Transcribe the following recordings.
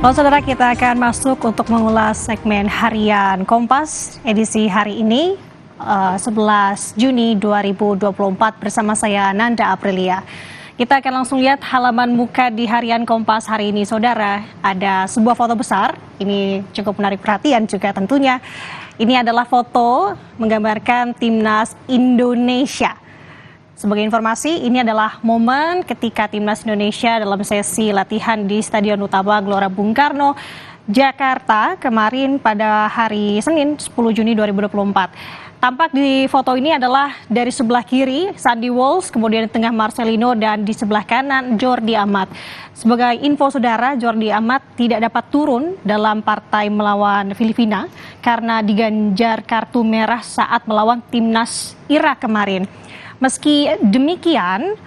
Lalu saudara, kita akan masuk untuk mengulas segmen harian Kompas edisi hari ini 11 Juni 2024 bersama saya Nanda Aprilia. Kita akan langsung lihat halaman muka di harian Kompas hari ini, saudara. Ada sebuah foto besar, ini cukup menarik perhatian juga tentunya. Ini adalah foto menggambarkan Timnas Indonesia. Sebagai informasi, ini adalah momen ketika Timnas Indonesia dalam sesi latihan di Stadion Utama Gelora Bung Karno, Jakarta kemarin pada hari Senin 10 Juni 2024. Tampak di foto ini adalah dari sebelah kiri Sandy Walsh, kemudian di tengah Marcelino, dan di sebelah kanan Jordi Amat. Sebagai info saudara, Jordi Amat tidak dapat turun dalam partai melawan Filipina karena diganjar kartu merah saat melawan Timnas Irak kemarin. Meski demikian,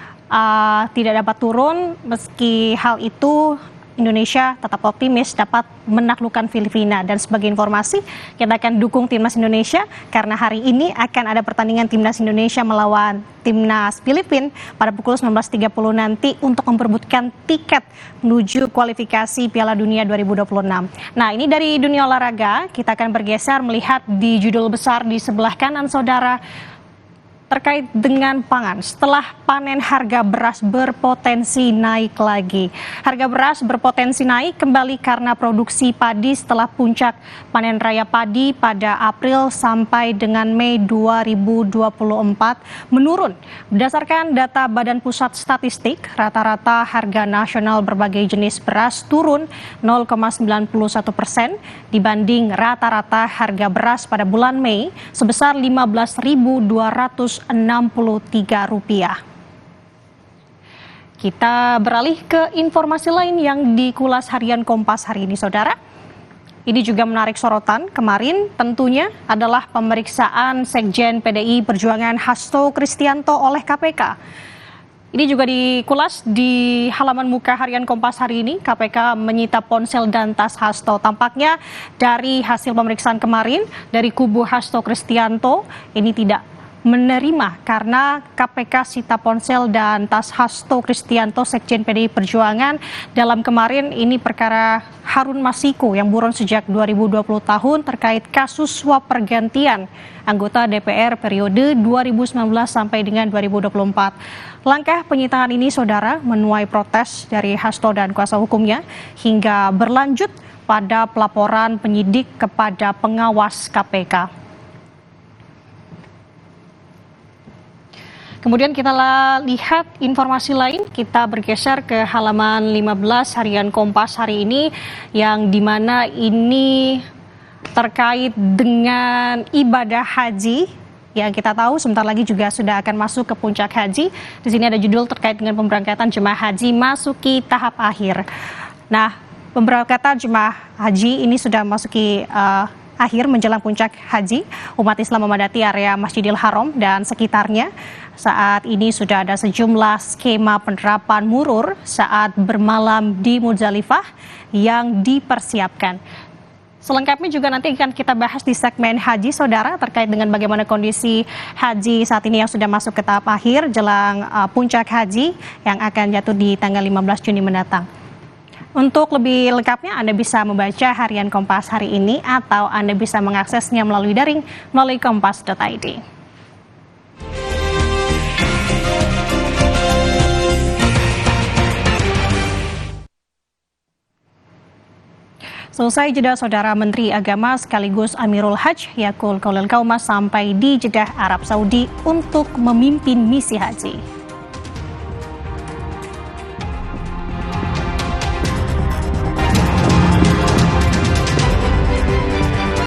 tidak dapat turun, meski hal itu Indonesia tetap optimis dapat menaklukkan Filipina. Dan sebagai informasi, kita akan dukung Timnas Indonesia karena hari ini akan ada pertandingan Timnas Indonesia melawan Timnas Filipina pada pukul 19.30 nanti untuk memperebutkan tiket menuju kualifikasi Piala Dunia 2026. Nah, ini dari dunia olahraga, kita akan bergeser melihat di judul besar di sebelah kanan saudara, terkait dengan pangan. Setelah panen, harga beras berpotensi naik lagi. Harga beras berpotensi naik kembali karena produksi padi setelah puncak panen raya padi pada April sampai dengan Mei 2024 menurun. Berdasarkan data Badan Pusat Statistik, rata-rata harga nasional berbagai jenis beras turun 0,91% dibanding rata-rata harga beras pada bulan Mei sebesar Rp15.263. Kita beralih ke informasi lain yang dikulas harian Kompas hari ini, saudara. Ini juga menarik sorotan kemarin, tentunya adalah pemeriksaan Sekjen PDI Perjuangan Hasto Kristianto oleh KPK. Ini juga dikulas di halaman muka harian Kompas hari ini. KPK menyita ponsel dan tas Hasto. Tampaknya dari hasil pemeriksaan kemarin dari kubu Hasto Kristianto ini tidak menerima karena KPK sita ponsel dan tas Hasto Kristianto Sekjen PDI Perjuangan dalam kemarin ini perkara Harun Masiku yang buron sejak 2020 tahun terkait kasus suap pergantian anggota DPR periode 2019 sampai dengan 2024. Langkah penyitaan ini, saudara, menuai protes dari Hasto dan kuasa hukumnya hingga berlanjut pada pelaporan penyidik kepada pengawas KPK. Kemudian kita lihat informasi lain, kita bergeser ke halaman 15 harian Kompas hari ini, yang dimana ini terkait dengan ibadah haji yang kita tahu sebentar lagi juga sudah akan masuk ke puncak haji. Di sini ada judul terkait dengan pemberangkatan jemaah haji masuki tahap akhir. Nah, pemberangkatan jemaah haji ini sudah masuki akhir menjelang puncak haji. Umat Islam memadati area Masjidil Haram dan sekitarnya. Saat ini sudah ada sejumlah skema penerapan murur saat bermalam di Muzdalifah yang dipersiapkan. Selengkapnya juga nanti akan kita bahas di segmen haji, saudara, terkait dengan bagaimana kondisi haji saat ini yang sudah masuk ke tahap akhir jelang puncak haji yang akan jatuh di tanggal 15 Juni mendatang. Untuk lebih lengkapnya, Anda bisa membaca harian Kompas hari ini atau Anda bisa mengaksesnya melalui daring melalui kompas.id. Selesai jeda, saudara, Menteri Agama sekaligus Amirul Hajj Yakul Qaulil Qaumas sampai di Jeddah, Arab Saudi untuk memimpin misi haji.